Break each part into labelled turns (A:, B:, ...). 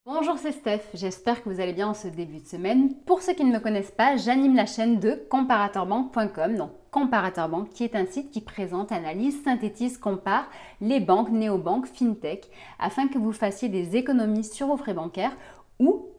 A: Bonjour, c'est Steph, j'espère que vous allez bien en ce début de semaine. Pour ceux qui ne me connaissent pas, j'anime la chaîne de comparateurbank.com, donc Comparateur qui est un site qui présente, analyse, synthétise, compare les banques, néobanques, fintech, afin que vous fassiez des économies sur vos frais bancaires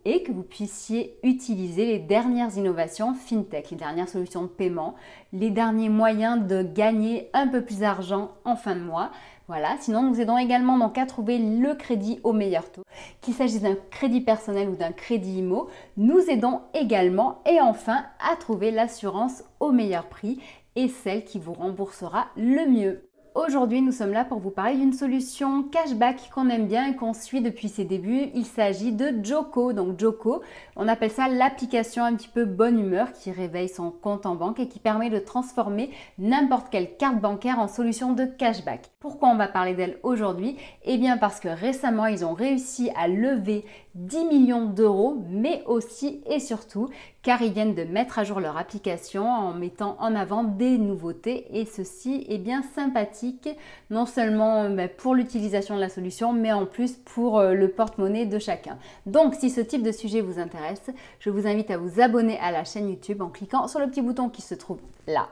A: et que vous puissiez utiliser les dernières innovations fintech, les dernières solutions de paiement, les derniers moyens de gagner un peu plus d'argent en fin de mois. Voilà, sinon nous aidons également donc à trouver le crédit au meilleur taux, qu'il s'agisse d'un crédit personnel ou d'un crédit IMO. Nous aidons également et enfin à trouver l'assurance au meilleur prix et celle qui vous remboursera le mieux. Aujourd'hui, nous sommes là pour vous parler d'une solution cashback qu'on aime bien et qu'on suit depuis ses débuts. Il s'agit de Joko. Donc Joko, on appelle ça l'application un petit peu bonne humeur qui réveille son compte en banque et qui permet de transformer n'importe quelle carte bancaire en solution de cashback. Pourquoi on va parler d'elle aujourd'hui? Eh bien parce que récemment, ils ont réussi à lever 10 millions d'euros, mais aussi et surtout car ils viennent de mettre à jour leur application en mettant en avant des nouveautés et ceci est bien sympathique, non seulement pour l'utilisation de la solution, mais en plus pour le porte-monnaie de chacun. Donc si ce type de sujet vous intéresse, je vous invite à vous abonner à la chaîne YouTube en cliquant sur le petit bouton qui se trouve là.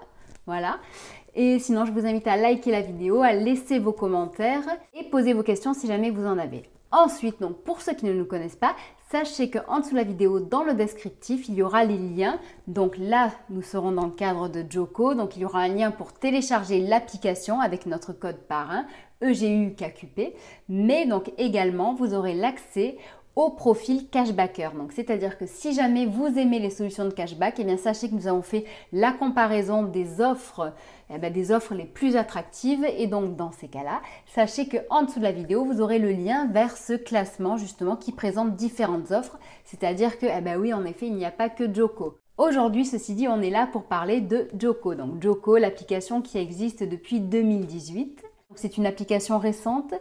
A: Voilà. Et sinon, je vous invite à liker la vidéo, à laisser vos commentaires et poser vos questions si jamais vous en avez. Ensuite, donc pour ceux qui ne nous connaissent pas, sachez qu'en dessous de la vidéo, dans le descriptif, il y aura les liens. Donc là, nous serons dans le cadre de Joko. Donc il y aura un lien pour télécharger l'application avec notre code parrain EGUKQP. Mais donc également, vous aurez l'accès au profil cashbacker. Donc c'est-à-dire que si jamais vous aimez les solutions de cashback, eh bien sachez que nous avons fait la comparaison des offres les plus attractives et donc dans ces cas-là, sachez que en dessous de la vidéo, vous aurez le lien vers ce classement justement qui présente différentes offres, c'est-à-dire que oui, en effet, il n'y a pas que Joko. Aujourd'hui, ceci dit, on est là pour parler de Joko. Donc Joko, l'application qui existe depuis 2018. C'est une application récente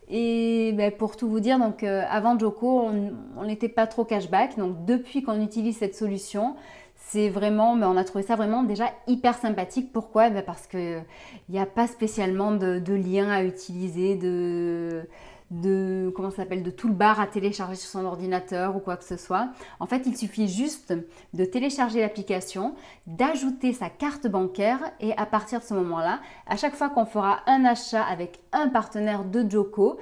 A: et pour tout vous dire, donc avant Joko, on n'était pas trop cashback. Donc depuis qu'on utilise cette solution, c'est vraiment, on a trouvé ça vraiment déjà hyper sympathique. Pourquoi? Parce qu'il n'y a pas spécialement de lien à utiliser, de toolbar à télécharger sur son ordinateur ou quoi que ce soit. En fait, il suffit juste de télécharger l'application, d'ajouter sa carte bancaire et à partir de ce moment-là, à chaque fois qu'on fera un achat avec un partenaire de Joko,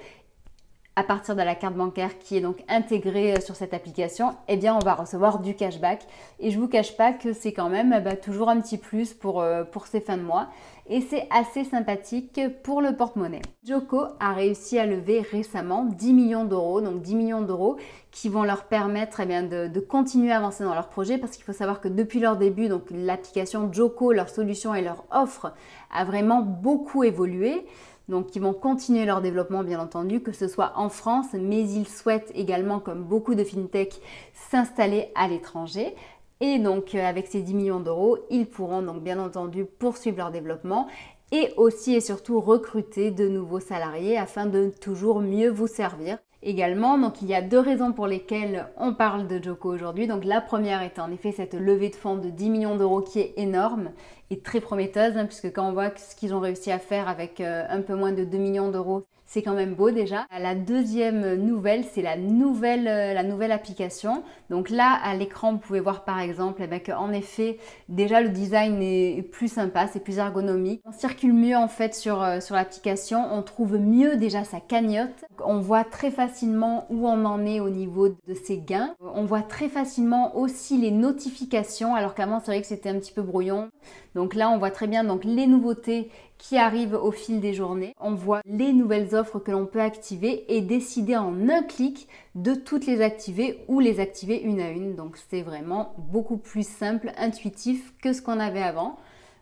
A: à partir de la carte bancaire qui est donc intégrée sur cette application, eh bien on va recevoir du cashback. Et je ne vous cache pas que c'est quand même toujours un petit plus pour ces fins de mois. Et c'est assez sympathique pour le porte-monnaie. Joko a réussi à lever récemment 10 millions d'euros, donc 10 millions d'euros qui vont leur permettre de continuer à avancer dans leur projet parce qu'il faut savoir que depuis leur début, donc l'application Joko, leur solution et leur offre a vraiment beaucoup évolué. Donc, ils vont continuer leur développement, bien entendu, que ce soit en France, mais ils souhaitent également, comme beaucoup de fintech, s'installer à l'étranger. Et donc, avec ces 10 millions d'euros, ils pourront donc, bien entendu, poursuivre leur développement et aussi et surtout recruter de nouveaux salariés afin de toujours mieux vous servir. Également, donc il y a deux raisons pour lesquelles on parle de Joko aujourd'hui. Donc la première est en effet cette levée de fonds de 10 millions d'euros qui est énorme et très prometteuse, puisque quand on voit ce qu'ils ont réussi à faire avec un peu moins de 2 millions d'euros, c'est quand même beau déjà. La deuxième nouvelle, c'est la nouvelle application. Donc là, à l'écran, vous pouvez voir par exemple qu'en effet, déjà le design est plus sympa, c'est plus ergonomique. On circule mieux en fait sur l'application, on trouve mieux déjà sa cagnotte. On voit très facilement où on en est au niveau de ses gains. On voit très facilement aussi les notifications, alors qu'avant c'est vrai que c'était un petit peu brouillon. Donc là, on voit très bien donc, les nouveautés qui arrivent au fil des journées. On voit les nouvelles offres que l'on peut activer et décider en un clic de toutes les activer ou les activer une à une. Donc c'est vraiment beaucoup plus simple, intuitif que ce qu'on avait avant.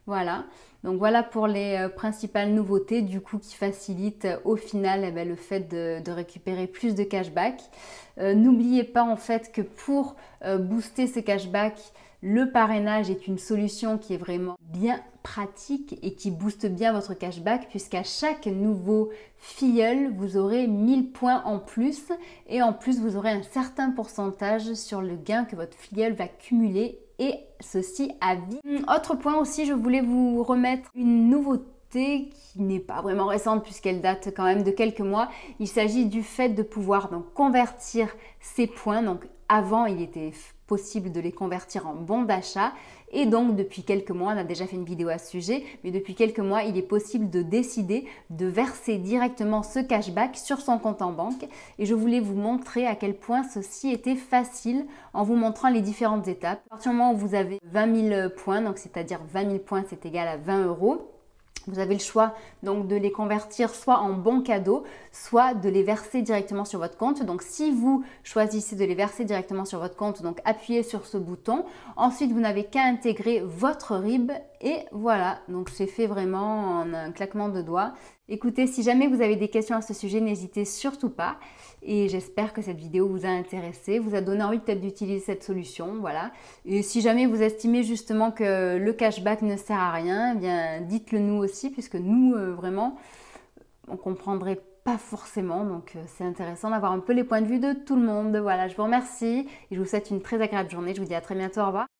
A: Voilà. Donc voilà pour les principales nouveautés du coup qui facilitent au final le fait de récupérer plus de cashback. N'oubliez pas en fait que pour booster ce cashback, le parrainage est une solution qui est vraiment bien pratique et qui booste bien votre cashback puisqu'à chaque nouveau filleul, vous aurez 1000 points en plus et en plus vous aurez un certain pourcentage sur le gain que votre filleul va cumuler et ceci à vie. Autre point aussi, je voulais vous remettre une nouveauté nouveauté qui n'est pas vraiment récente puisqu'elle date quand même de quelques mois. Il s'agit du fait de pouvoir donc convertir ces points. Donc avant, il était possible de les convertir en bons d'achat et donc depuis quelques mois, on a déjà fait une vidéo à ce sujet, mais depuis quelques mois, il est possible de décider de verser directement ce cashback sur son compte en banque et je voulais vous montrer à quel point ceci était facile en vous montrant les différentes étapes. À partir du moment où vous avez 20 000 points, donc c'est-à-dire 20 000 points, c'est égal à 20 €. Vous avez le choix donc de les convertir soit en bons cadeaux, soit de les verser directement sur votre compte. Donc si vous choisissez de les verser directement sur votre compte, donc appuyez sur ce bouton. Ensuite, vous n'avez qu'à intégrer votre RIB et voilà, donc c'est fait vraiment en un claquement de doigts. Écoutez, si jamais vous avez des questions à ce sujet, n'hésitez surtout pas. Et j'espère que cette vidéo vous a intéressé, vous a donné envie peut-être d'utiliser cette solution, voilà. Et si jamais vous estimez justement que le cashback ne sert à rien, eh bien dites-le nous aussi, puisque nous, vraiment, on comprendrait pas forcément. Donc c'est intéressant d'avoir un peu les points de vue de tout le monde. Voilà, je vous remercie et je vous souhaite une très agréable journée. Je vous dis à très bientôt, au revoir.